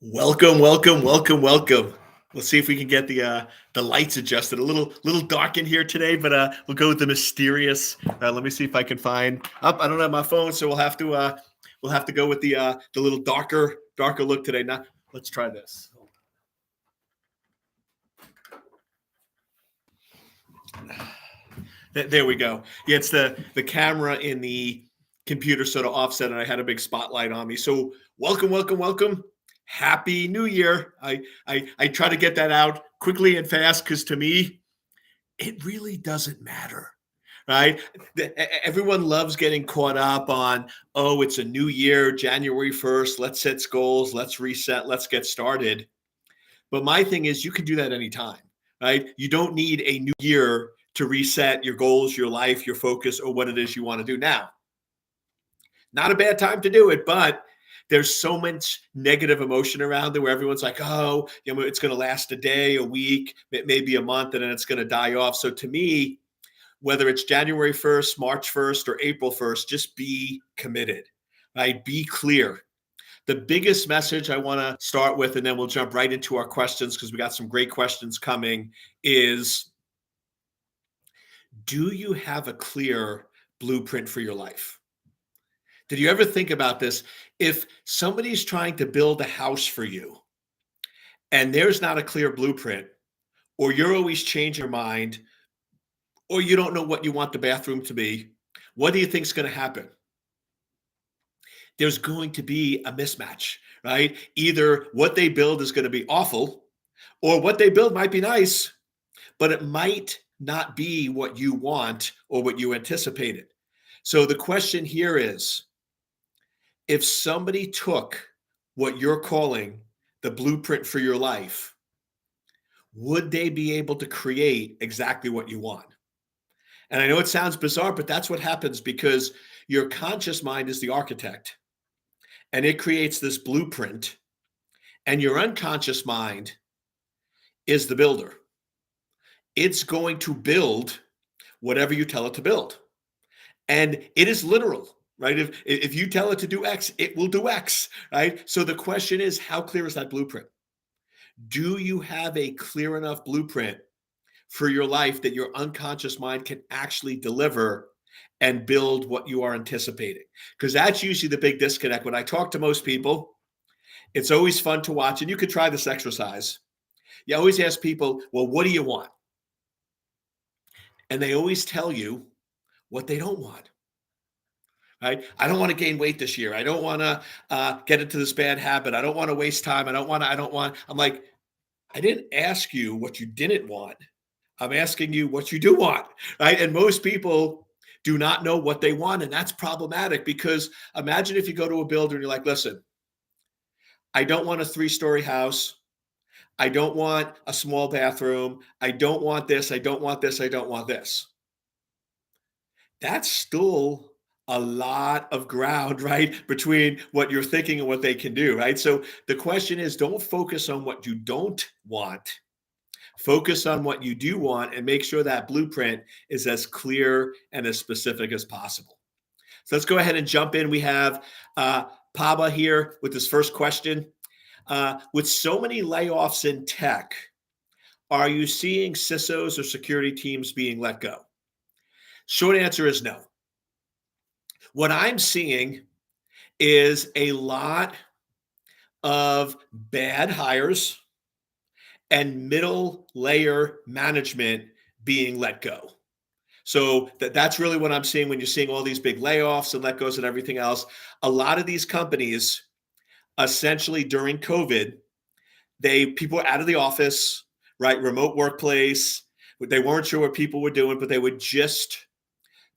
Welcome, welcome, welcome, welcome. Let's see if we can get the lights adjusted. A little dark in here today, but we'll go with the mysterious. Let me see if I can find. Up, I don't have my phone, so we'll have to go with the little darker look today. Now let's try this. There we go. Yeah, it's the camera in the computer sort of offset, and I had a big spotlight on me. So welcome, welcome, welcome. Happy New Year. I try to get that out quickly and fast because to me, it really doesn't matter, right? Everyone loves getting caught up on, oh, it's a new year, January 1st. Let's set goals. Let's reset. Let's get started. But my thing is, you can do that anytime, right? You don't need a new year to reset your goals, your life, your focus, or what it is you want to do now. Not a bad time to do it, but there's so much negative emotion around there where everyone's like, oh, it's going to last a day, a week, maybe a month, and then it's going to die off. So to me, whether it's January 1st, March 1st, or April 1st, just be committed, right? Be clear. The biggest message I want to start with, and then we'll jump right into our questions because we got some great questions coming, is do you have a clear blueprint for your life? Did you ever think about this? If somebody's trying to build a house for you and there's not a clear blueprint, or you're always changing your mind, or you don't know what you want the bathroom to be, what do you think is going to happen? There's going to be a mismatch, right? Either what they build is going to be awful, or what they build might be nice, but it might not be what you want or what you anticipated. So the question here is, if somebody took what you're calling the blueprint for your life, would they be able to create exactly what you want? And I know it sounds bizarre, but that's what happens because your conscious mind is the architect and it creates this blueprint, and your unconscious mind is the builder. It's going to build whatever you tell it to build. And it is literal, right? If you tell it to do X, it will do X, right? So the question is, how clear is that blueprint? Do you have a clear enough blueprint for your life that your unconscious mind can actually deliver and build what you are anticipating? Because that's usually the big disconnect. When I talk to most people, it's always fun to watch, and you could try this exercise. You always ask people, well, what do you want? And they always tell you what they don't want. Right? I don't want to gain weight this year. I don't want to get into this bad habit. I don't want to waste time. I'm like, I didn't ask you what you didn't want. I'm asking you what you do want, right? And most people do not know what they want. And that's problematic because imagine if you go to a builder and you're like, listen, I don't want a 3-story house. I don't want a small bathroom. I don't want this. I don't want this. I don't want this. That's still a lot of ground, right? Between what you're thinking and what they can do, right? So the question is, don't focus on what you don't want. Focus on what you do want and make sure that blueprint is as clear and as specific as possible. So let's go ahead and jump in. We have Paba here with his first question. With so many layoffs in tech, are you seeing CISOs or security teams being let go? Short answer is no. What I'm seeing is a lot of bad hires and middle layer management being let go. So that's really what I'm seeing when you're seeing all these big layoffs and let goes and everything else. A lot of these companies, essentially during COVID, people were out of the office, right? Remote workplace. They weren't sure what people were doing, but they were just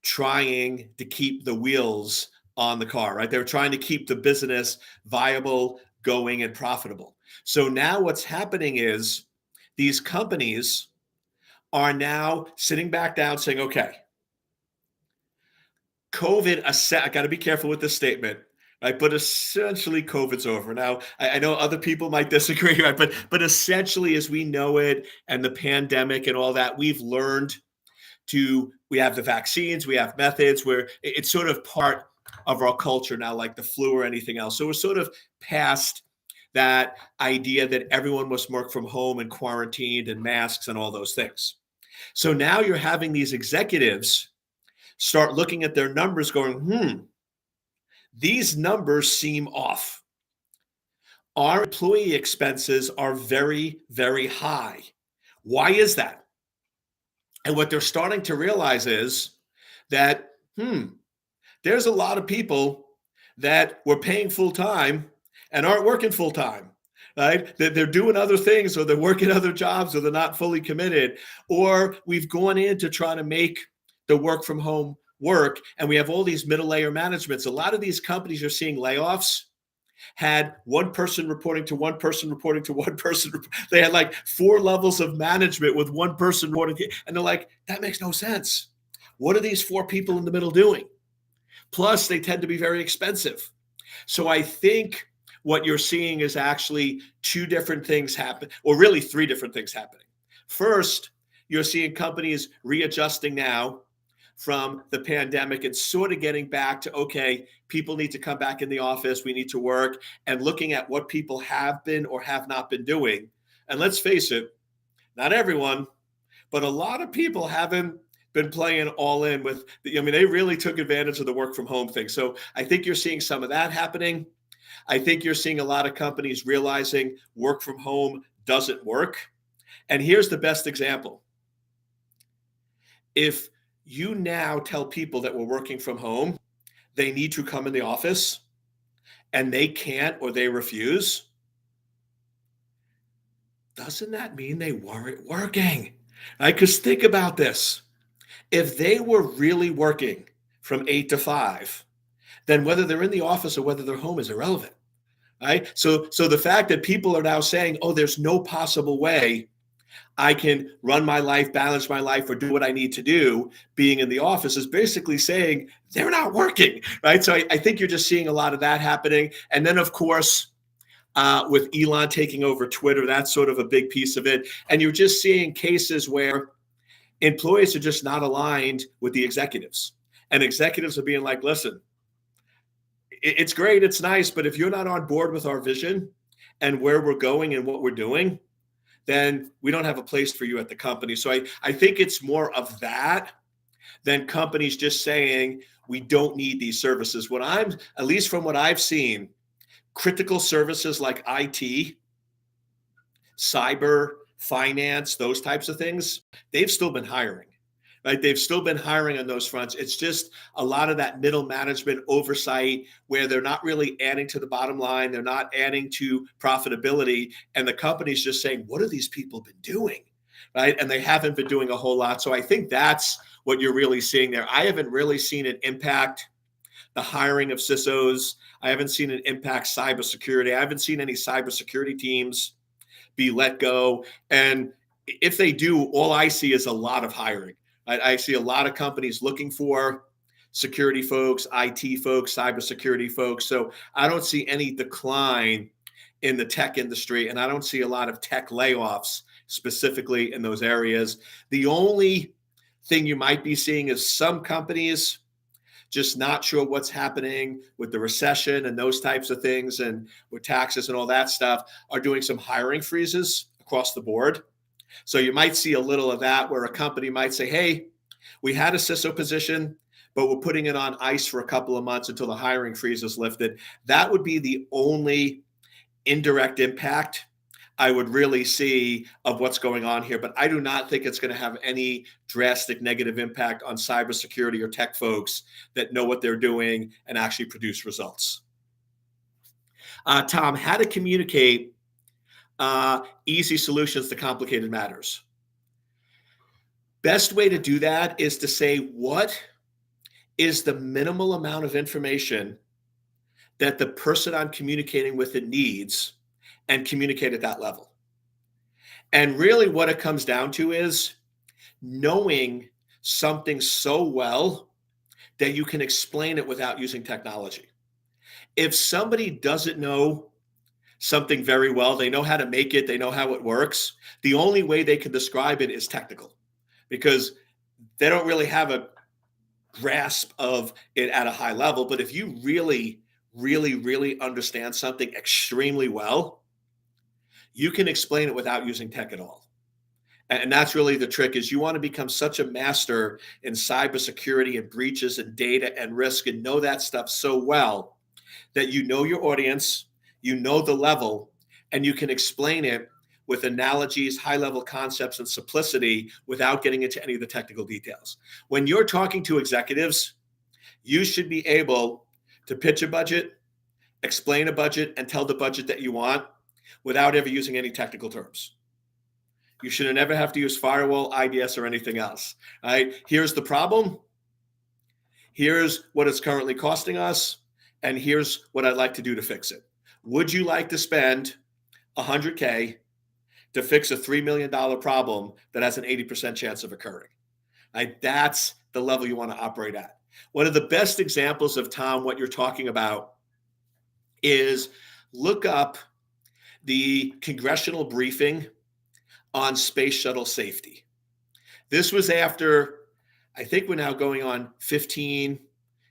trying to keep the wheels on the car, right? They were trying to keep the business viable, going, and profitable. So now what's happening is these companies are now sitting back down saying, okay, I got to be careful with this statement, right? But essentially COVID's over. Now, I know other people might disagree, right? But essentially as we know it and the pandemic and all that, we have the vaccines, we have methods where it's sort of part of our culture now, like the flu or anything else. So we're sort of past that idea that everyone must work from home and quarantined and masks and all those things. So now you're having these executives start looking at their numbers going, these numbers seem off. Our employee expenses are very, very high. Why is that? And what they're starting to realize is that, there's a lot of people that were paying full time and aren't working full time, right? They're doing other things, or they're working other jobs, or they're not fully committed, or we've gone in to try to make the work from home work. And we have all these middle layer managements. A lot of these companies are seeing layoffs had one person reporting to one person reporting to one person. They had like 4 levels of management with one person reporting to, and they're like, that makes no sense. What are these 4 people in the middle doing? Plus, they tend to be very expensive. So I think what you're seeing is actually 2 different things happen, or really 3 different things happening. First, you're seeing companies readjusting now from the pandemic and sort of getting back to, okay, people need to come back in the office, we need to work, and looking at what people have been or have not been doing. And let's face it, not everyone, but a lot of people haven't been playing all in with, they really took advantage of the work from home thing. So I think you're seeing some of that happening. I think you're seeing a lot of companies realizing work from home doesn't work. And here's the best example. If you now tell people that we're working from home, they need to come in the office, and they can't or they refuse, doesn't that mean they weren't working? Right? Because think about this. If they were really working from 8 to 5, then whether they're in the office or whether they're home is irrelevant. Right? So the fact that people are now saying, oh, there's no possible way I can run my life, balance my life, or do what I need to do being in the office is basically saying they're not working, right? So I think you're just seeing a lot of that happening. And then, of course, with Elon taking over Twitter, that's sort of a big piece of it. And you're just seeing cases where employees are just not aligned with the executives. And executives are being like, listen, it's great, it's nice, but if you're not on board with our vision and where we're going and what we're doing, then we don't have a place for you at the company. So I think it's more of that than companies just saying we don't need these services. At least from what I've seen, critical services like IT, cyber, finance, those types of things, they've still been hiring. Right? They've still been hiring on those fronts. It's just a lot of that middle management oversight where they're not really adding to the bottom line. They're not adding to profitability. And the company's just saying, what have these people been doing? Right? And they haven't been doing a whole lot. So I think that's what you're really seeing there. I haven't really seen it impact the hiring of CISOs. I haven't seen it impact cybersecurity. I haven't seen any cybersecurity teams be let go. And if they do, all I see is a lot of hiring. I see a lot of companies looking for security folks, IT folks, cybersecurity folks. So I don't see any decline in the tech industry, and I don't see a lot of tech layoffs specifically in those areas. The only thing you might be seeing is some companies just not sure what's happening with the recession and those types of things, and with taxes and all that stuff, are doing some hiring freezes across the board. So you might see a little of that where a company might say, hey, we had a CISO position, but we're putting it on ice for a couple of months until the hiring freeze is lifted. That would be the only indirect impact I would really see of what's going on here. But I do not think it's going to have any drastic negative impact on cybersecurity or tech folks that know what they're doing and actually produce results. Tom, how to communicate easy solutions to complicated matters. Best way to do that is to say, what is the minimal amount of information that the person I'm communicating with it needs, and communicate at that level. And really what it comes down to is knowing something so well that you can explain it without using technology. If somebody doesn't know something very well, they know how to make it, they know how it works, the only way they can describe it is technical, because they don't really have a grasp of it at a high level. But if you really, really, really understand something extremely well, you can explain it without using tech at all. And that's really the trick is you want to become such a master in cybersecurity and breaches and data and risk and know that stuff so well that you know your audience, you know the level, and you can explain it with analogies, high level concepts, and simplicity without getting into any of the technical details. When you're talking to executives, you should be able to pitch a budget, explain a budget, and tell the budget that you want without ever using any technical terms. You should never have to use firewall, IDS, or anything else. Right? Here's the problem. Here's what it's currently costing us. And here's what I'd like to do to fix it. Would you like to spend $100K to fix a $3 million problem that has an 80% chance of occurring? Right? That's the level you want to operate at. One of the best examples of, Tom, what you're talking about is look up the congressional briefing on space shuttle safety. This was after, I think we're now going on 15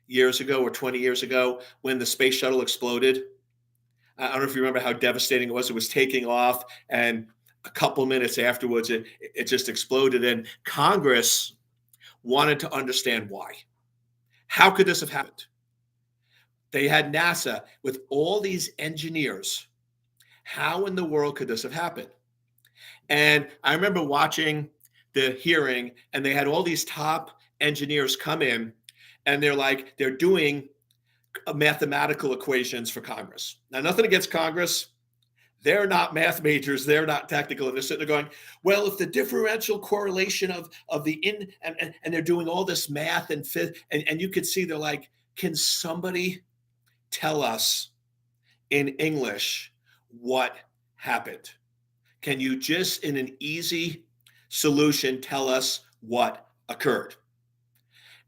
years ago or 20 years ago when the space shuttle exploded. I don't know if you remember how devastating it was. It was taking off, and a couple minutes afterwards, it just exploded. And Congress wanted to understand why. How could this have happened? They had NASA with all these engineers. How in the world could this have happened? And I remember watching the hearing, and they had all these top engineers come in, and they're doing mathematical equations for Congress. Now, nothing against Congress. They're not math majors. They're not technical. And they're sitting there going, well, if the differential correlation of the and they're doing all this math and you could see they're like, can somebody tell us in English what happened? Can you just, in an easy solution, tell us what occurred?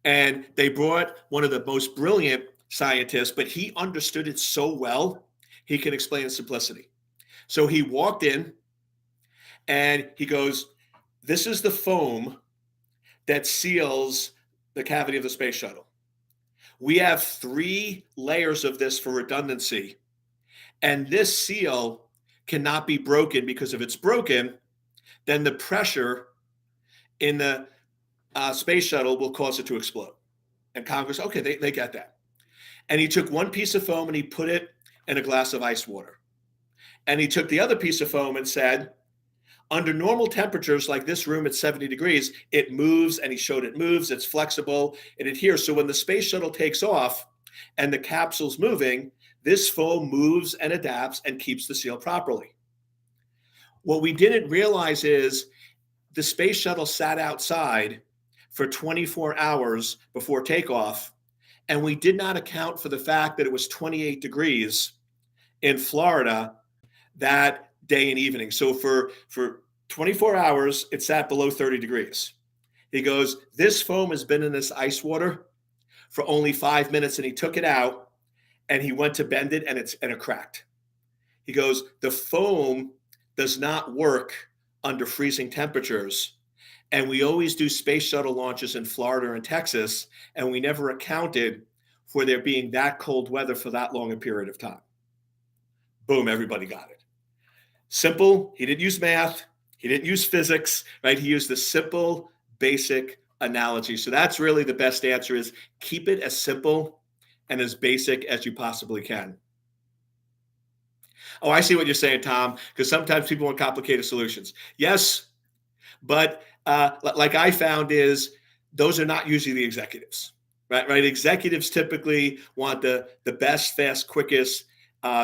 And they brought one of the most brilliant scientists, but he understood it so well, he can explain in simplicity. So he walked in and he goes, this is the foam that seals the cavity of the space shuttle. We have 3 layers of this for redundancy. And this seal cannot be broken, because if it's broken, then the pressure in the space shuttle will cause it to explode. And Congress, okay, they get that. And he took one piece of foam and he put it in a glass of ice water. And he took the other piece of foam and said, under normal temperatures like this room at 70 degrees, it moves, and he showed it moves, it's flexible, it adheres. So when the space shuttle takes off and the capsule's moving, this foam moves and adapts and keeps the seal properly. What we didn't realize is the space shuttle sat outside for 24 hours before takeoff, and we did not account for the fact that it was 28 degrees in Florida that day and evening. So for 24 hours, it sat below 30 degrees. He goes, this foam has been in this ice water for only 5 minutes, and he took it out and he went to bend it, and it cracked. He goes, the foam does not work under freezing temperatures. And we always do space shuttle launches in Florida and Texas, and we never accounted for there being that cold weather for that long a period of time. Boom, everybody got it. Simple. He didn't use math. He didn't use physics, right? He used the simple, basic analogy. So that's really the best answer, is keep it as simple and as basic as you possibly can. Oh, I see what you're saying, Tom, because sometimes people want complicated solutions. Yes, but like I found is those are not usually the executives, right? Executives typically want the best, fast, quickest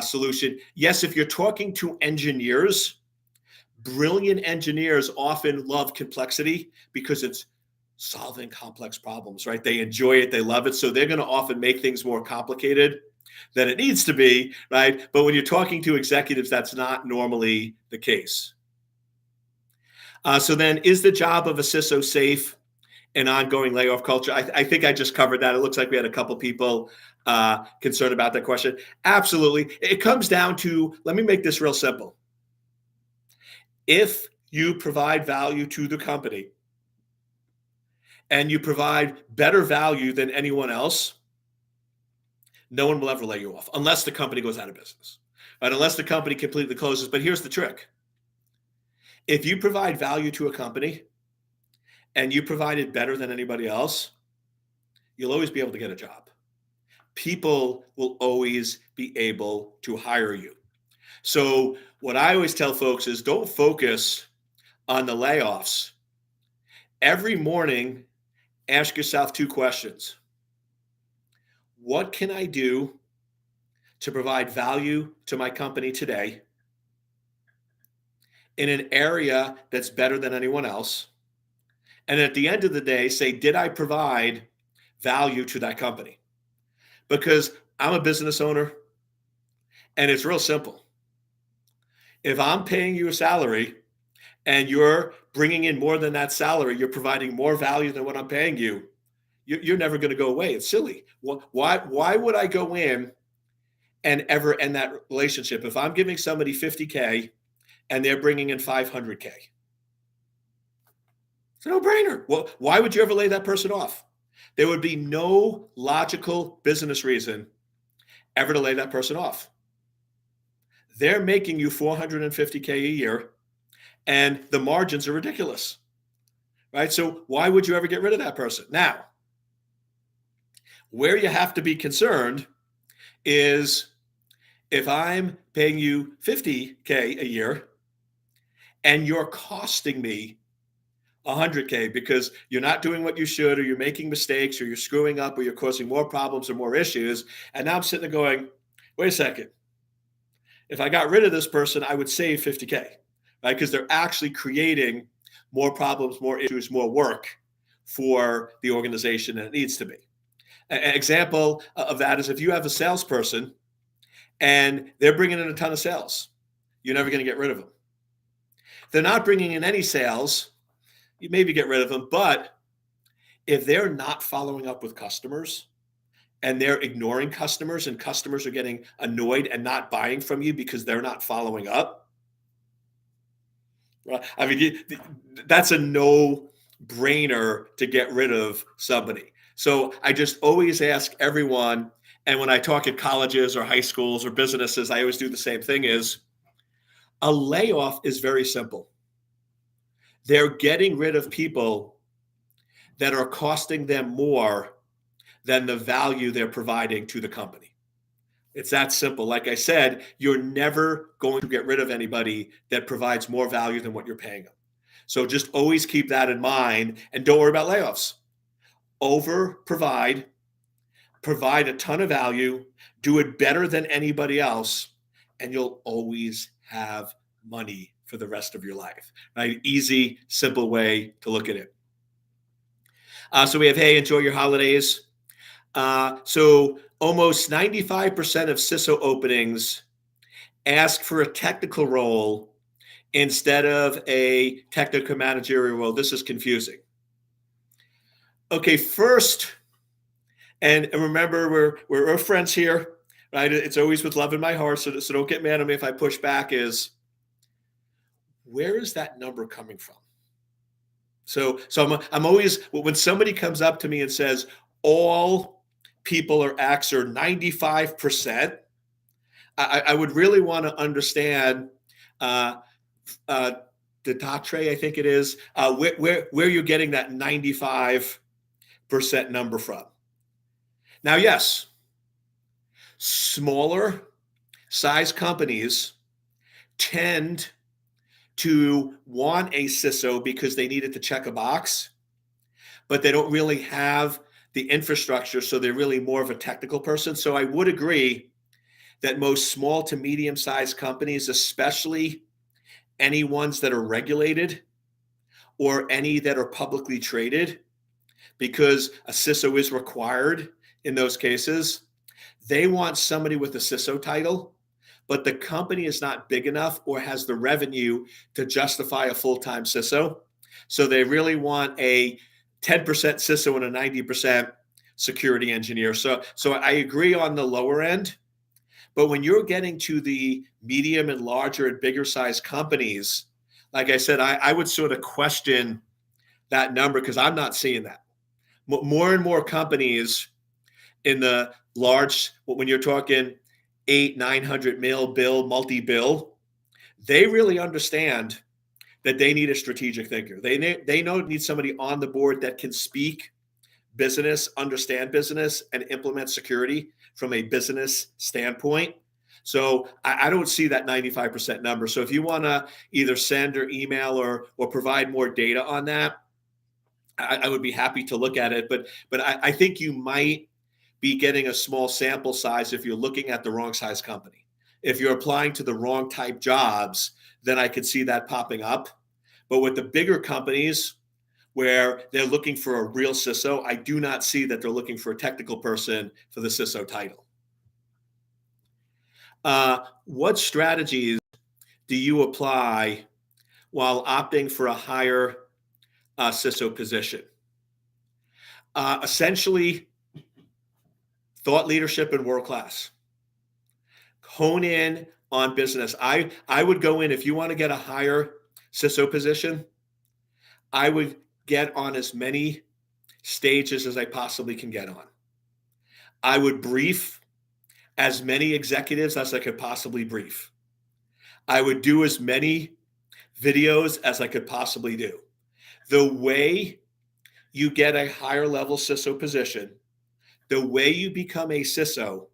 solution. Yes, if you're talking to engineers, brilliant engineers often love complexity because it's solving complex problems, right? They enjoy it, they love it. So they're going to often make things more complicated than it needs to be, right? But when you're talking to executives, that's not normally the case. So then, is the job of a CISO safe in ongoing layoff culture? I think I just covered that. It looks like we had a couple people concerned about that question. Absolutely. It comes down to, let me make this real simple. If you provide value to the company and you provide better value than anyone else, no one will ever lay you off unless the company goes out of business, right? Unless the company completely closes. But here's the trick. If you provide value to a company and you provide it better than anybody else, you'll always be able to get a job. People will always be able to hire you. So, what I always tell folks is don't focus on the layoffs. Every morning, ask yourself two questions. What can I do to provide value to my company today in an area that's better than anyone else? And at the end of the day, say, did I provide value to that company? Because I'm a business owner and it's real simple. If I'm paying you a salary and you're bringing in more than that salary, you're providing more value than what I'm paying you, you're never going to go away. It's silly. Why would I go in and ever end that relationship if I'm giving somebody 50K and they're bringing in 500K? It's a no-brainer. Well, why would you ever lay that person off? There would be no logical business reason ever to lay that person off. They're making you 450K a year and the margins are ridiculous, right? So why would you ever get rid of that person? Now, where you have to be concerned is if I'm paying you 50K a year and you're costing me 100K because you're not doing what you should, or you're making mistakes, or you're screwing up, or you're causing more problems or more issues. And now I'm sitting there going, wait a second. If I got rid of this person, I would save 50K, right? Because they're actually creating more problems, more issues, more work for the organization than it needs to be. An example of that is if you have a salesperson and they're bringing in a ton of sales, you're never going to get rid of them. They're not bringing in any sales, you maybe get rid of them, but if they're not following up with customers and they're ignoring customers and customers are getting annoyed and not buying from you because they're not following up, well, I mean, that's a no-brainer to get rid of somebody. So I just always ask everyone, and when I talk at colleges or high schools or businesses, I always do the same thing is a layoff is very simple. They're getting rid of people that are costing them more than the value they're providing to the company. It's that simple. Like I said, you're never going to get rid of anybody that provides more value than what you're paying them. So just always keep that in mind and don't worry about layoffs. Provide a ton of value, do it better than anybody else, and you'll always have money for the rest of your life. Right? Easy, simple way to look at it. So we have, hey, enjoy your holidays. So almost 95% of CISO openings ask for a technical role instead of a technical managerial role. This is confusing. Okay, first, and remember, we're friends here, right? It's always with love in my heart, so don't get mad at me if I push back, is where is that number coming from? So I'm always, when somebody comes up to me and says, all people are X or 95%, I would really want to understand the Datre, I think it is, where you're getting that 95% number from. Now, yes, smaller size companies tend to want a CISO because they need it to check a box, but they don't really have the infrastructure, so they're really more of a technical person. So I would agree that most small to medium-sized companies, especially any ones that are regulated or any that are publicly traded, because a CISO is required in those cases, they want somebody with a CISO title, but the company is not big enough or has the revenue to justify a full-time CISO. So they really want a 10% CISO and a 90% security engineer. So I agree on the lower end, but when you're getting to the medium and larger and bigger size companies, like I said, I would sort of question that number because I'm not seeing that. More and more companies in the large, when you're talking 800-900 mil bill, multi-bill, they really understand that they need a strategic thinker. They know need somebody on the board that can speak business, understand business, and implement security from a business standpoint. So I don't see that 95% number. So if you want to either send or email or provide more data on that, I would be happy to look at it. But I think you might be getting a small sample size if you're looking at the wrong size company. If you're applying to the wrong type jobs, then I could see that popping up. But with the bigger companies where they're looking for a real CISO, I do not see that they're looking for a technical person for the CISO title. What strategies do you apply while opting for a higher CISO position? Essentially, thought leadership and world class. Hone in on business. I would go in if you want to get a higher CISO position. I would get on as many stages as I possibly can get on. I would brief as many executives as I could possibly brief. I would do as many videos as I could possibly do. The way you get a higher level CISO position, the way you become a CISO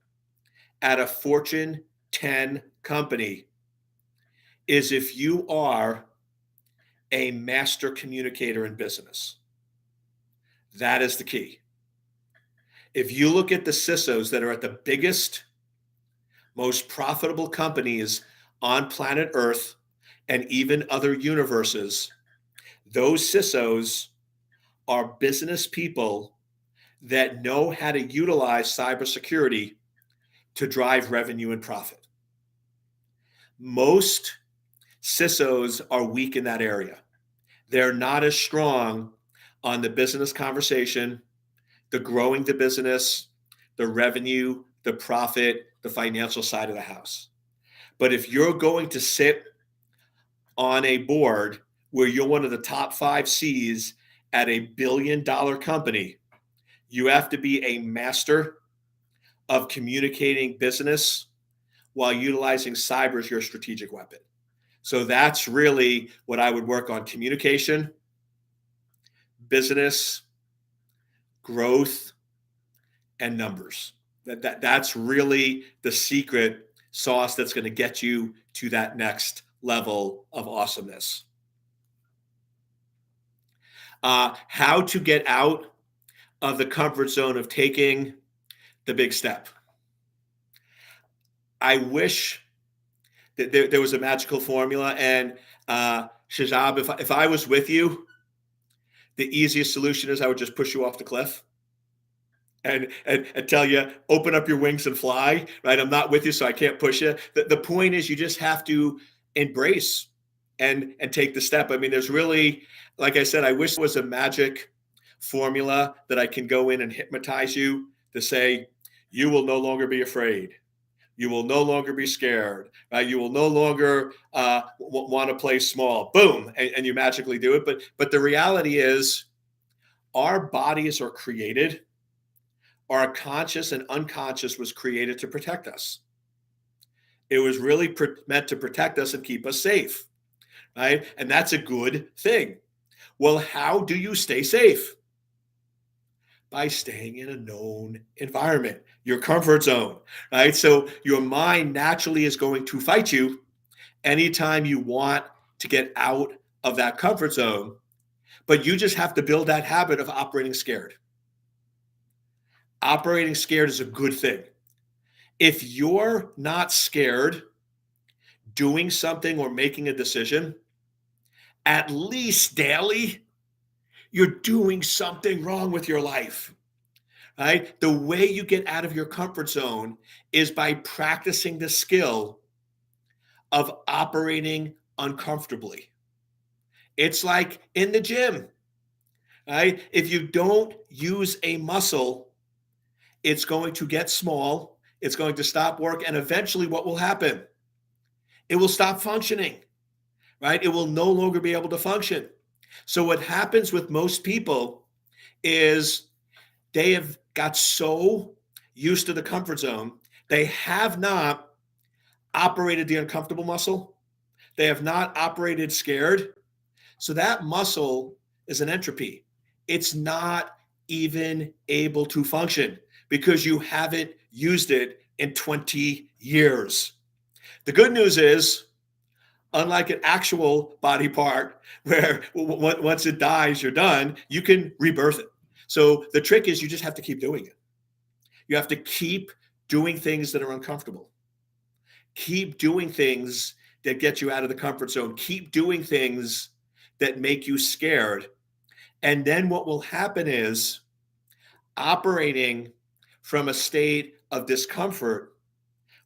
at a Fortune 10 company is if you are a master communicator in business. That is the key. If you look at the CISOs that are at the biggest, most profitable companies on planet Earth and even other universes, those CISOs are business people that know how to utilize cybersecurity to drive revenue and profit. Most CISOs are weak in that area. They're not as strong on the business conversation, the growing the business, the revenue, the profit, the financial side of the house. But if you're going to sit on a board where you're one of the top 5 C's at a billion-dollar company, you have to be a master of communicating business while utilizing cyber as your strategic weapon. So that's really what I would work on: communication, business, growth, and numbers. That's really the secret sauce that's going to get you to that next level of awesomeness. How to get out of the comfort zone of taking the big step. I wish that there was a magical formula. And Shazab, if I was with you, the easiest solution is I would just push you off the cliff and tell you, open up your wings and fly, right? I'm not with you, so I can't push you. The point is you just have to embrace and take the step. I mean, there's really, like I said, I wish there was a magic formula that I can go in and hypnotize you to say, you will no longer be afraid. You will no longer be scared. You will no longer want to play small. Boom, and you magically do it. But the reality is, our bodies are created. Our conscious and unconscious was created to protect us. It was really meant to protect us and keep us safe, right? And that's a good thing. Well, how do you stay safe? By staying in a known environment, your comfort zone, right? So your mind naturally is going to fight you anytime you want to get out of that comfort zone, but you just have to build that habit of operating scared. Operating scared is a good thing. If you're not scared doing something or making a decision, at least daily, you're doing something wrong with your life, right? The way you get out of your comfort zone is by practicing the skill of operating uncomfortably. It's like in the gym, right? If you don't use a muscle, it's going to get small, it's going to stop work, and eventually what will happen? It will stop functioning, right? It will no longer be able to function. So what happens with most people is they have got so used to the comfort zone, they have not operated the uncomfortable muscle. They have not operated scared. So that muscle is an entropy. It's not even able to function because you haven't used it in 20 years. The good news is, unlike an actual body part where once it dies, you're done, you can rebirth it. So the trick is you just have to keep doing it. You have to keep doing things that are uncomfortable. Keep doing things that get you out of the comfort zone. Keep doing things that make you scared. And then what will happen is operating from a state of discomfort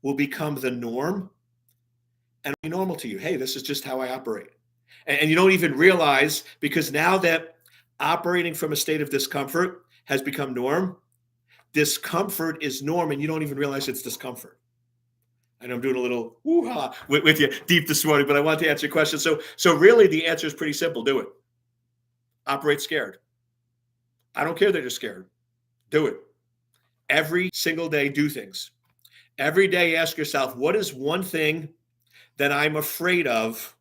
will become the norm and be normal to you. Hey, this is just how I operate. And you don't even realize, because now that operating from a state of discomfort has become norm, discomfort is norm, and you don't even realize it's discomfort. And I'm doing a little woo-ha with you deep this morning, but I want to answer your question. So really the answer is pretty simple. Do it. Operate scared. I don't care that you're scared. Do it. Every single day, do things. Every day, ask yourself, what is one thing that I'm afraid of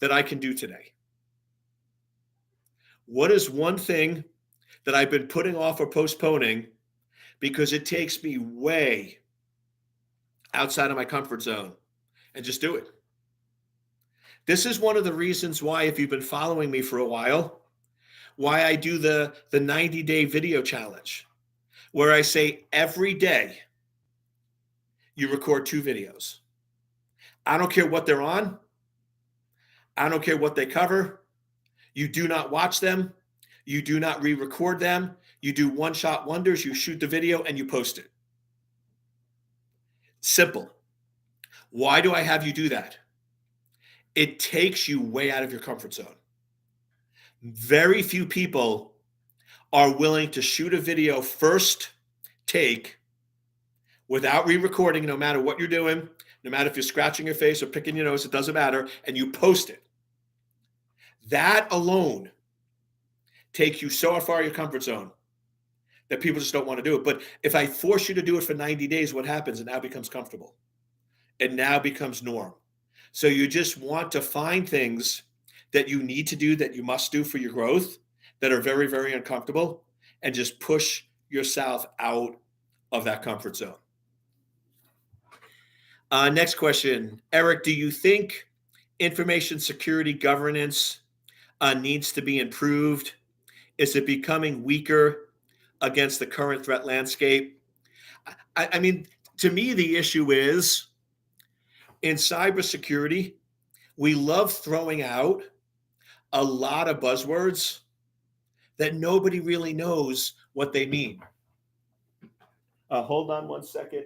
that I can do today? What is one thing that I've been putting off or postponing because it takes me way outside of my comfort zone? And just do it. This is one of the reasons why, if you've been following me for a while, why I do the 90-day video challenge, where I say every day you record 2 videos. I don't care what they're on. I don't care what they cover. You do not watch them. You do not re-record them. You do one-shot wonders. You shoot the video and you post it. Simple. Why do I have you do that? It takes you way out of your comfort zone. Very few people are willing to shoot a video first take without re-recording, no matter what you're doing, no matter if you're scratching your face or picking your nose, it doesn't matter, and you post it. That alone takes you so far out of your comfort zone that people just don't want to do it. But if I force you to do it for 90 days, what happens? It now becomes comfortable. It now becomes norm. So you just want to find things that you need to do, that you must do for your growth, that are very, very uncomfortable, and just push yourself out of that comfort zone. Next question. Eric, do you think information security governance needs to be improved? Is it becoming weaker against the current threat landscape? I mean, to me, the issue is in cybersecurity, we love throwing out a lot of buzzwords that nobody really knows what they mean. Hold on one second.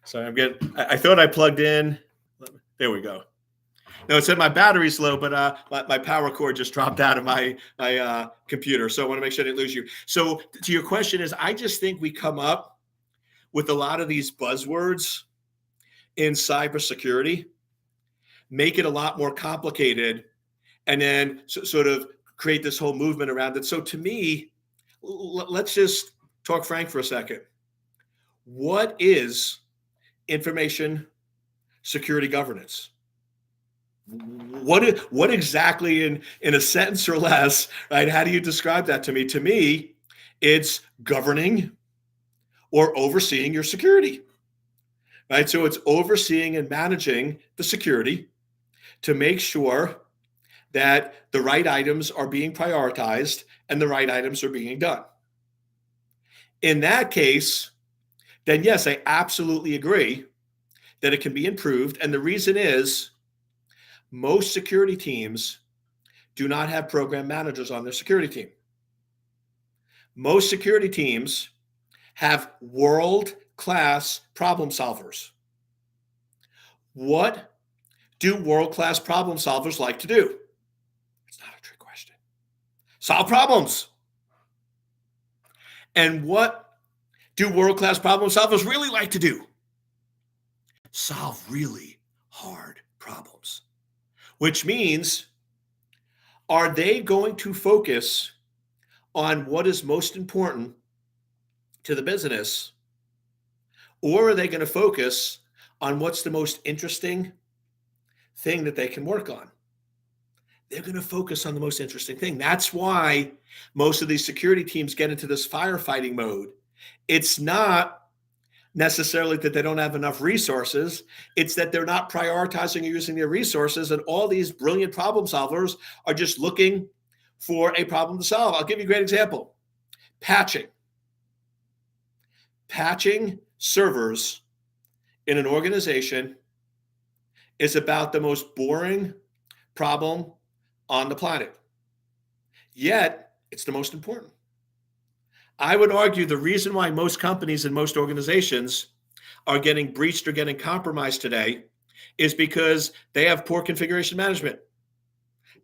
Sorry, I thought I plugged in. There we go. No, it said my battery's low, but my power cord just dropped out of my computer. So I want to make sure I didn't lose you. So to your question is, I just think we come up with a lot of these buzzwords in cybersecurity, make it a lot more complicated, and then sort of create this whole movement around it. So to me, let's just talk frank for a second. What is information security governance? What exactly in a sentence or less, right? How do you describe that to me? To me, it's governing or overseeing your security, right? So it's overseeing and managing the security to make sure that the right items are being prioritized and the right items are being done. In that case, then yes, I absolutely agree that it can be improved. And the reason is most security teams do not have program managers on their security team. Most security teams have world-class problem solvers. What do world-class problem solvers like to do? It's not a trick question. Solve problems. And what do world-class problem solvers really like to do? Solve really hard problems. Which means, are they going to focus on what is most important to the business, or are they going to focus on what's the most interesting, thing that they can work on. They're going to focus on the most interesting thing. That's why most of these security teams get into this firefighting mode. It's not necessarily that they don't have enough resources. It's that they're not prioritizing or using their resources. And all these brilliant problem solvers are just looking for a problem to solve. I'll give you a great example. Patching. Patching servers in an organization is about the most boring problem on the planet. Yet, it's the most important. I would argue the reason why most companies and most organizations are getting breached or getting compromised today is because they have poor configuration management.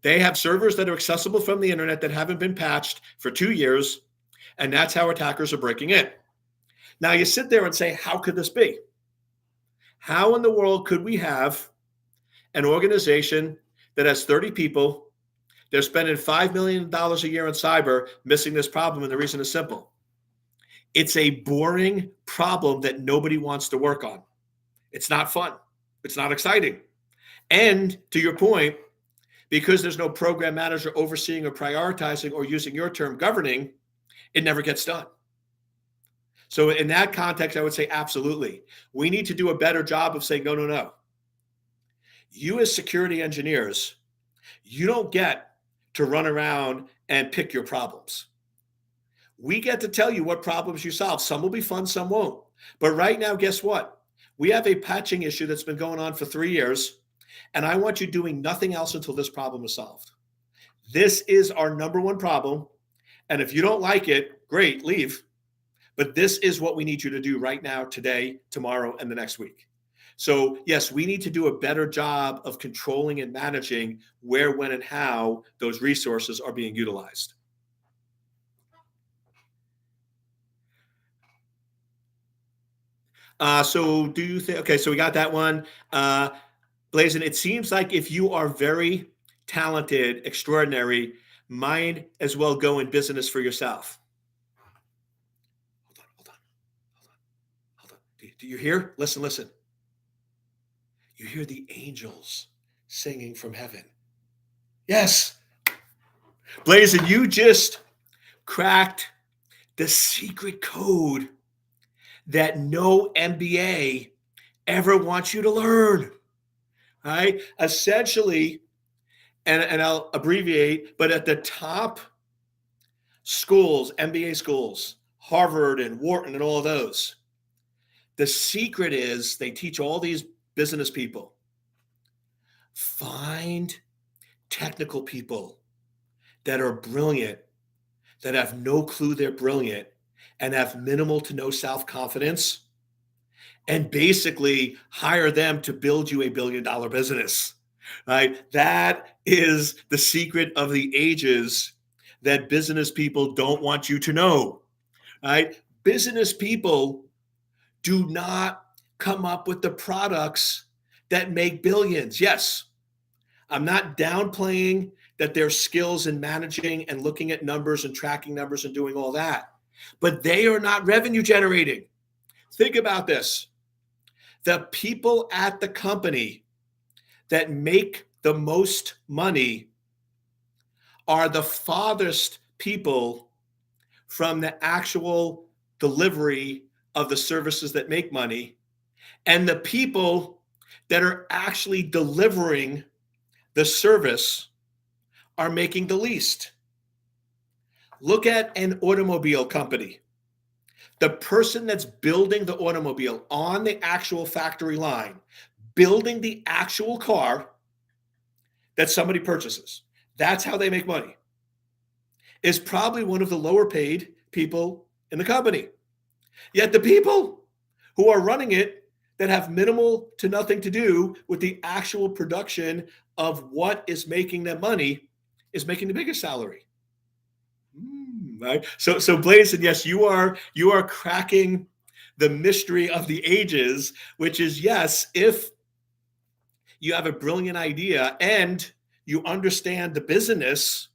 They have servers that are accessible from the internet that haven't been patched for 2 years, and that's how attackers are breaking in. Now you sit there and say, how could this be? How in the world could we have an organization that has 30 people, they're spending $5 million a year on cyber, missing this problem? And the reason is simple. It's a boring problem that nobody wants to work on. It's not fun. It's not exciting. And to your point, because there's no program manager overseeing or prioritizing or, using your term, governing, it never gets done. So in that context, I would say absolutely. We need to do a better job of saying, no, no, no. You as security engineers, you don't get to run around and pick your problems. We get to tell you what problems you solve. Some will be fun, some won't. But right now, guess what? We have a patching issue that's been going on for 3 years, and I want you doing nothing else until this problem is solved. This is our number one problem, and if you don't like it, great, leave. But this is what we need you to do right now, today, tomorrow, and the next week. So yes, we need to do a better job of controlling and managing where, when, and how those resources are being utilized. So do you think, okay, so we got that one. Blazin, it seems like if you are very talented, extraordinary, might as well go in business for yourself. Hold on. Hold on. Do you hear? Listen, listen. You hear the angels singing from heaven. Yes. Blazin, you just cracked the secret code that no MBA ever wants you to learn. Right? Essentially, and I'll abbreviate, but at the top schools, MBA schools, Harvard and Wharton and all of those, the secret is they teach all these business people, find technical people that are brilliant, that have no clue they're brilliant, and have minimal to no self-confidence, and basically hire them to build you a billion-dollar business, right? That is the secret of the ages that business people don't want you to know, right? Business people do not come up with the products that make billions. Yes, I'm not downplaying that their skills in managing and looking at numbers and tracking numbers and doing all that, but they are not revenue generating. Think about this. The people at the company that make the most money are the farthest people from the actual delivery of the services that make money, and the people that are actually delivering the service are making the least. Look at an automobile company. The person that's building the automobile on the actual factory line, building the actual car that somebody purchases, that's how they make money, is probably one of the lower paid people in the company. Yet the people who are running it that have minimal to nothing to do with the actual production of what is making them money is making the biggest salary. Right? So Blazin, yes, you are cracking the mystery of the ages, which is, yes, if you have a brilliant idea and you understand the business,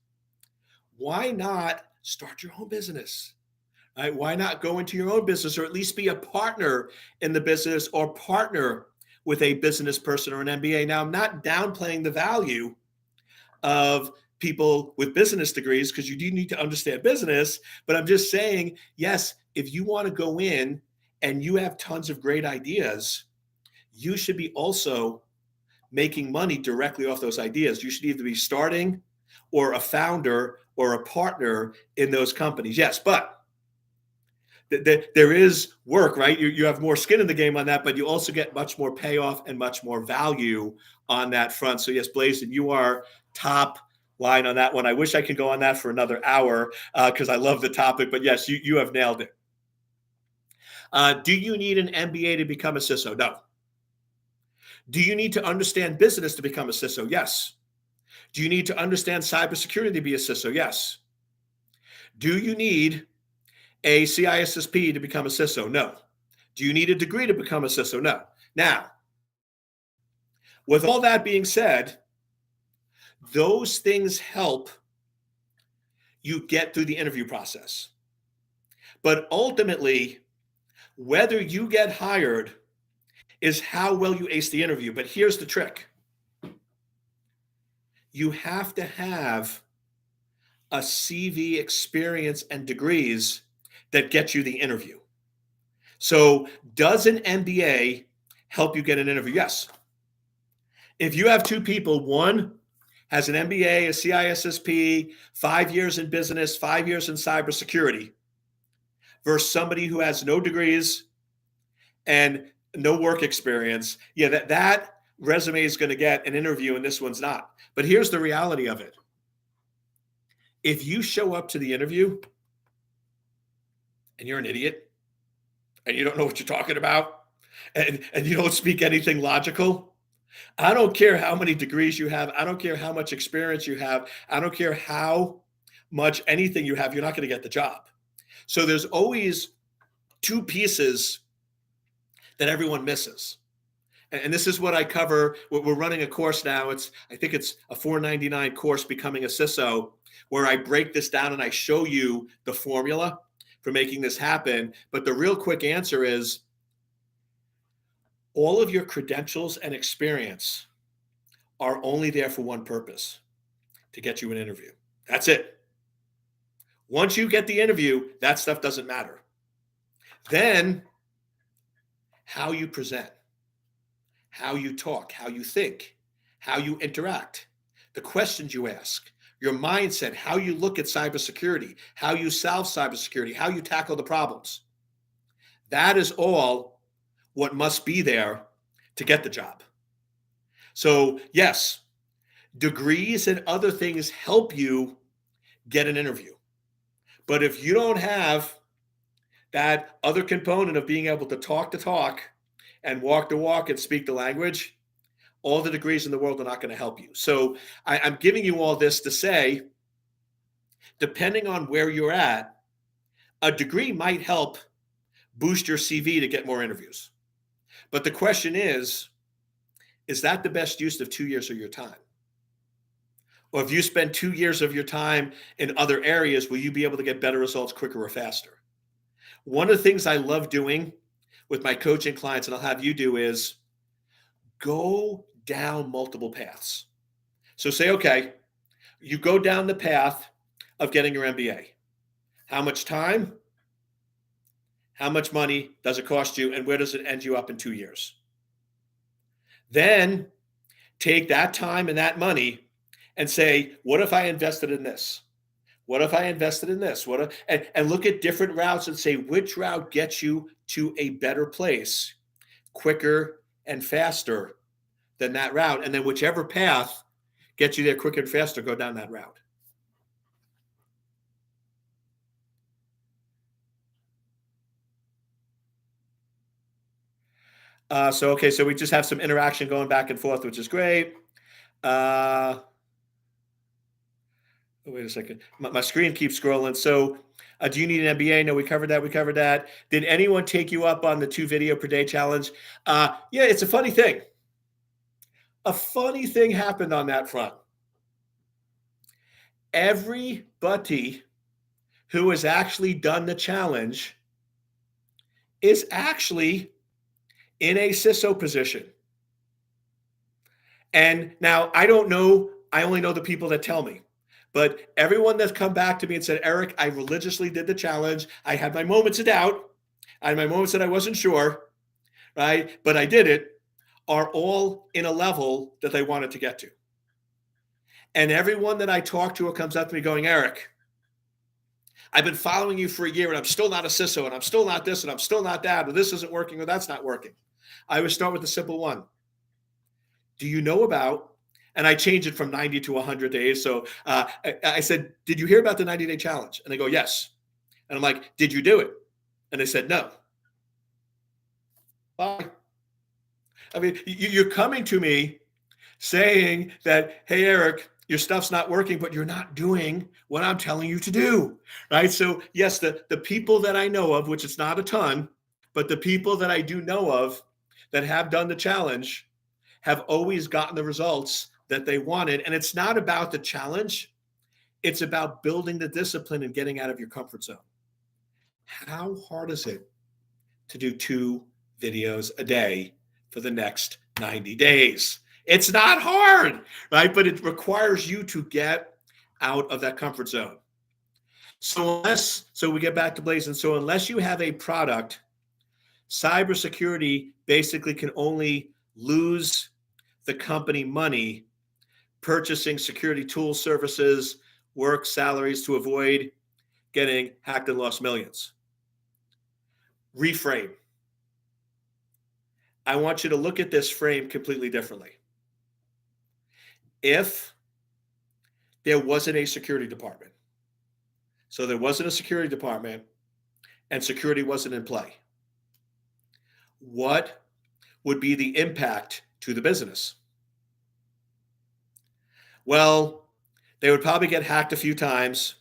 why not start your own business? Right? Why not go into your own business, or at least be a partner in the business, or partner with a business person or an MBA. Now, I'm not downplaying the value of people with business degrees because you do need to understand business, but I'm just saying, yes, if you want to go in and you have tons of great ideas, you should be also making money directly off those ideas. You should either be starting or a founder or a partner in those companies. Yes, but there is work, right? You have more skin in the game on that, but you also get much more payoff and much more value on that front. So yes, Blazon, you are top line on that one. I wish I could go on that for another hour because I love the topic, but yes, you have nailed it. Do you need an MBA to become a CISO? No. Do you need to understand business to become a CISO? Yes. Do you need to understand cybersecurity to be a CISO? Yes. Do you need a CISSP to become a CISO? No. Do you need a degree to become a CISO? No. Now, with all that being said, those things help you get through the interview process. But ultimately, whether you get hired is how well you ace the interview. But here's the trick. You have to have a CV experience and degrees that get you the interview. So does an MBA help you get an interview? Yes. If you have two people, one has an MBA, a CISSP, 5 years in business, 5 years in cybersecurity, versus somebody who has no degrees and no work experience, yeah, that resume is going to get an interview and this one's not. But here's the reality of it. If you show up to the interview and you're an idiot and you don't know what you're talking about and you don't speak anything logical, I don't care how many degrees you have. I don't care how much experience you have. I don't care how much anything you have. You're not going to get the job. So there's always two pieces that everyone misses. And this is what I cover. We're running a course now. I think it's a $4.99 course, Becoming a CISO, where I break this down and I show you the formula for making this happen. But the real quick answer is all of your credentials and experience are only there for one purpose, to get you an interview. That's it. Once you get the interview, that stuff doesn't matter. Then how you present, how you talk, how you think, how you interact, the questions you ask, your mindset, how you look at cybersecurity, how you solve cybersecurity, how you tackle the problems. That is all what must be there to get the job. So yes, degrees and other things help you get an interview. But if you don't have that other component of being able to talk and walk the walk and speak the language, all the degrees in the world are not going to help you. So I'm giving you all this to say, depending on where you're at, a degree might help boost your CV to get more interviews. But the question is that the best use of 2 years of your time? Or if you spend 2 years of your time in other areas, will you be able to get better results quicker or faster? One of the things I love doing with my coaching clients, and I'll have you do, is go down multiple paths. So say, okay, you go down the path of getting your MBA. How much time? How much money does it cost you? And where does it end you up in 2 years? Then take that time and that money and say, what if I invested in this? What if I invested in this? And look at different routes and say, which route gets you to a better place quicker and faster than that route? And then whichever path gets you there quicker and faster, go down that route. So we just have some interaction going back and forth, which is great. Wait a second. My screen keeps scrolling. So do you need an MBA? No, we covered that. We covered that. Did anyone take you up on the 2 video per day challenge? Yeah, it's a funny thing. A funny thing happened on that front. Everybody who has actually done the challenge is actually in a CISO position. And now I don't know, I only know the people that tell me. But everyone that's come back to me and said, Eric, I religiously did the challenge. I had my moments of doubt. I had my moments that I wasn't sure, right? But I did it, are all in a level that they wanted to get to. And everyone that I talk to comes up to me going, Eric, I've been following you for a year and I'm still not a CISO and I'm still not this and I'm still not that, or this isn't working or that's not working. I would start with the simple one. Do you know about, and I change it from 90 to 100 days. So I said, did you hear about the 90-day challenge? And they go, yes. And I'm like, did you do it? And they said, no. Bye. I mean, you're coming to me saying that, hey, Eric, your stuff's not working, but you're not doing what I'm telling you to do, right? So yes, the people that I know of, which it's not a ton, but the people that I do know of that have done the challenge have always gotten the results that they wanted. And it's not about the challenge. It's about building the discipline and getting out of your comfort zone. How hard is it to do 2 videos a day for the next 90 days? It's not hard, right? But it requires you to get out of that comfort zone. So we get back to Blazing. So unless you have a product, cybersecurity basically can only lose the company money purchasing security tool services, work salaries to avoid getting hacked and lost millions. Reframe. I want you to look at this frame completely differently. If there wasn't a security department, so there wasn't a security department and security wasn't in play, what would be the impact to the business? Well, they would probably get hacked a few times.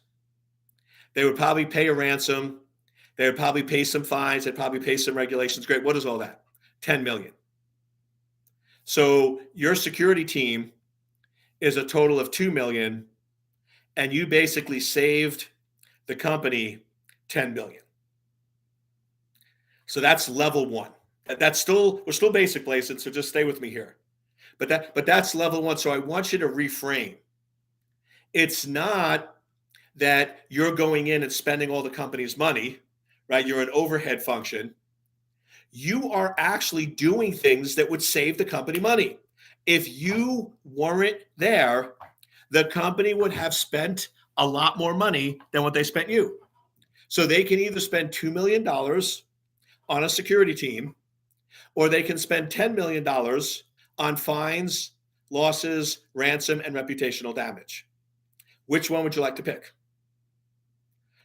They would probably pay a ransom. They would probably pay some fines. They'd probably pay some regulations. Great. What is all that? 10 million. So your security team is a total of 2 million, and you basically saved the company 10 million. So that's level one. That's still, we're still basic, Blazing, so just stay with me here. But that's level one. So I want you to reframe. It's not that you're going in and spending all the company's money, right? You're an overhead function. You are actually doing things that would save the company money. If you weren't there, the company would have spent a lot more money than what they spent you. So they can either spend $2 million on a security team, or they can spend $10 million on fines, losses, ransom, and reputational damage. Which one would you like to pick?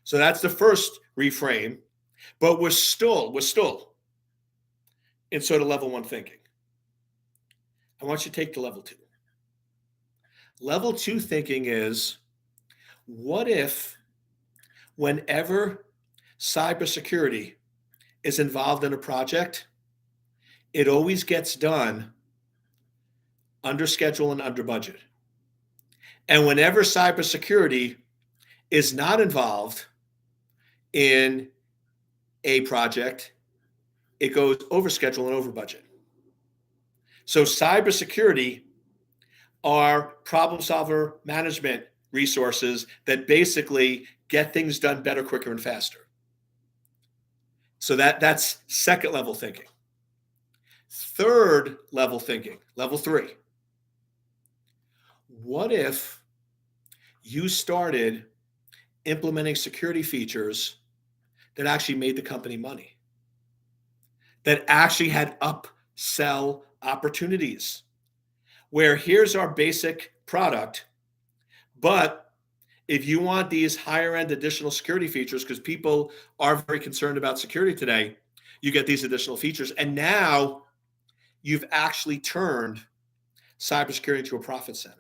So that's the first reframe, but we're still in sort of level one thinking. I want you to take to level two. Level two thinking is, what if whenever cybersecurity is involved in a project, it always gets done under schedule and under budget? And whenever cybersecurity is not involved in a project, it goes over schedule and over budget. So cybersecurity are problem solver management resources that basically get things done better, quicker, and faster. So that's second level thinking. Third level thinking, level three. What if you started implementing security features that actually made the company money, that actually had upsell opportunities, where here's our basic product, but if you want these higher end additional security features, because people are very concerned about security today, you get these additional features. And now you've actually turned cybersecurity into a profit center.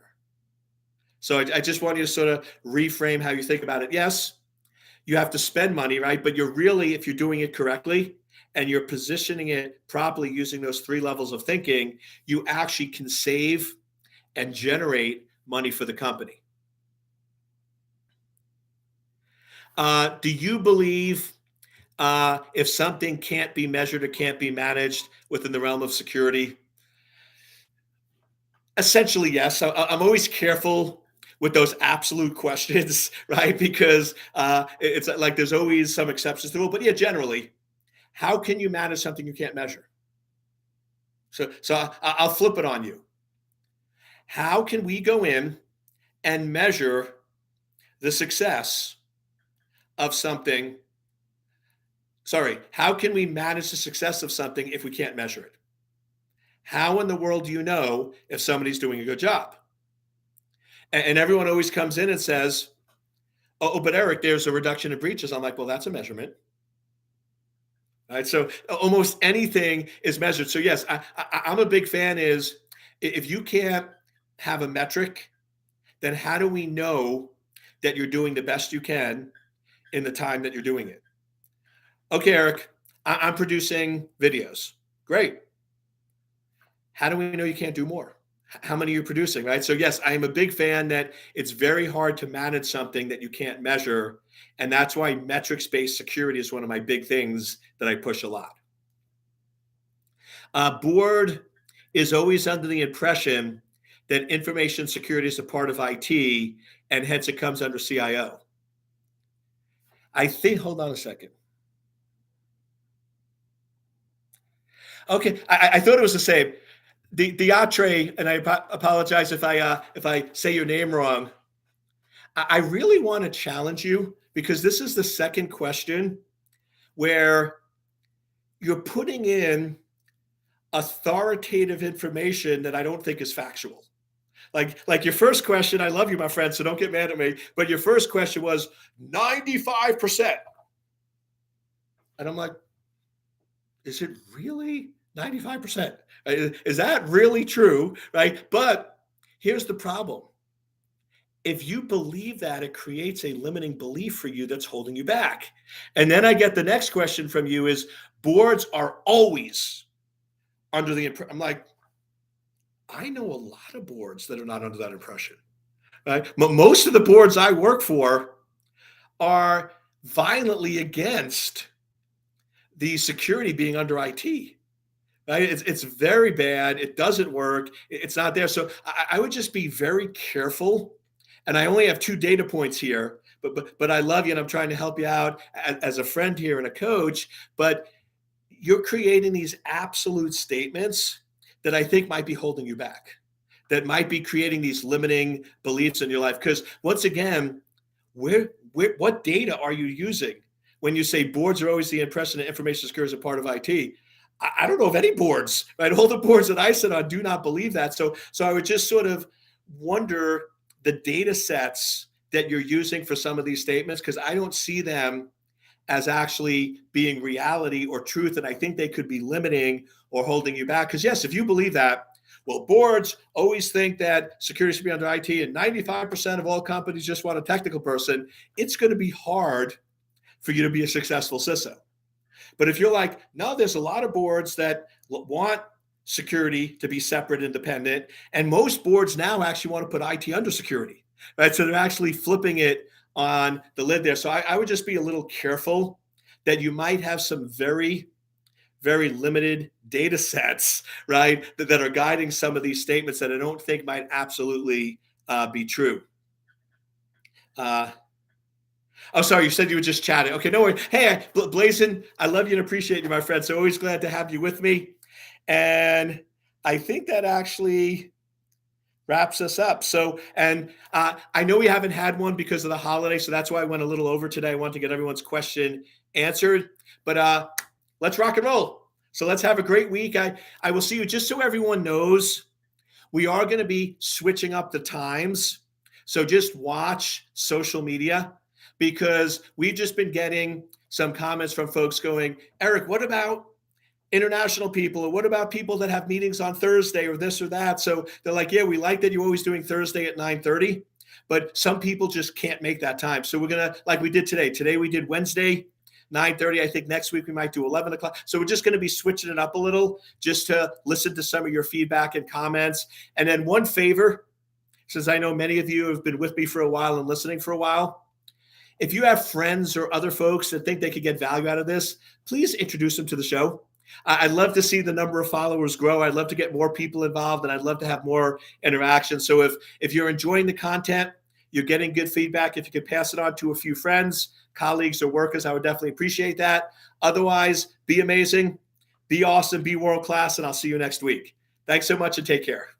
So I just want you to sort of reframe how you think about it. Yes, you have to spend money, right? But you're really, if you're doing it correctly and you're positioning it properly using those three levels of thinking, you actually can save and generate money for the company. Do you believe if something can't be measured or can't be managed within the realm of security, Essentially, yes. I'm always careful with those absolute questions, right? Because it's like there's always some exceptions to it. But yeah, generally, how can you manage something you can't measure? So I'll flip it on you. How can we go in and measure the success of something? Sorry, how can we manage the success of something if we can't measure it? How in the world do you know if somebody's doing a good job? And everyone always comes in and says, but Eric, there's a reduction in breaches. I'm like, well, that's a measurement. Right. So almost anything is measured. So yes, I'm a big fan is if you can't have a metric, then how do we know that you're doing the best you can in the time that you're doing it? Okay, Eric, I'm producing videos. Great. How do we know you can't do more? How many are you producing, right? So yes, I am a big fan that it's very hard to manage something that you can't measure. And that's why metrics-based security is one of my big things that I push a lot. Board is always under the impression that information security is a part of IT, and hence it comes under CIO. I think, hold on a second. Okay, I thought it was the same. The Atre, and I apologize if I say your name wrong. I really want to challenge you because this is the second question where you're putting in authoritative information that I don't think is factual. Like your first question, I love you, my friend, so don't get mad at me. But your first question was 95%. And I'm like, is it really 95%? Is that really true? Right. But here's the problem. If you believe that, it creates a limiting belief for you that's holding you back. And then I get the next question from you is boards are always under the impression. I'm like, I know a lot of boards that are not under that impression. Right? But most of the boards I work for are violently against the security being under IT. Right? It's very bad. It doesn't work. It's not there. So I would just be very careful. And I only have two data points here, but I love you and I'm trying to help you out as a friend here and a coach. But you're creating these absolute statements that I think might be holding you back, that might be creating these limiting beliefs in your life. Because once again, what data are you using when you say boards are always the impression that information security is a part of IT? I don't know of any boards, right? All the boards that I sit on do not believe that. So I would just sort of wonder the data sets that you're using for some of these statements, because I don't see them as actually being reality or truth. And I think they could be limiting or holding you back. Because yes, if you believe that, well, boards always think that security should be under IT and 95% of all companies just want a technical person, it's going to be hard for you to be a successful CISO. But if you're like, no, there's a lot of boards that want security to be separate, independent, and most boards now actually want to put IT under security, right? So they're actually flipping it on the lid there. So I would just be a little careful that you might have some very, very limited data sets, right, that are guiding some of these statements that I don't think might absolutely be true. Uh, Oh, sorry. You said you were just chatting. Okay, no worries. Hey, Blazin, I love you and appreciate you, my friend. So always glad to have you with me. And I think that actually wraps us up. So, and I know we haven't had one because of the holiday, so that's why I went a little over today. I want to get everyone's question answered. But let's rock and roll. So let's have a great week. I will see you. Just so everyone knows, we are going to be switching up the times. So just watch social media, because we've just been getting some comments from folks going, Eric, what about international people? Or what about people that have meetings on Thursday or this or that? So they're like, yeah, we like that you're always doing Thursday at 9:30, but some people just can't make that time. So we're going to, like we did today. Today we did Wednesday, 9:30. I think next week we might do 11 o'clock. So we're just going to be switching it up a little just to listen to some of your feedback and comments. And then one favor, since I know many of you have been with me for a while and listening for a while, if you have friends or other folks that think they could get value out of this, please introduce them to the show. I'd love to see the number of followers grow. I'd love to get more people involved, and I'd love to have more interaction. So if you're enjoying the content, you're getting good feedback. If you could pass it on to a few friends, colleagues, or workers, I would definitely appreciate that. Otherwise, be amazing, be awesome, be world class, and I'll see you next week. Thanks so much and take care.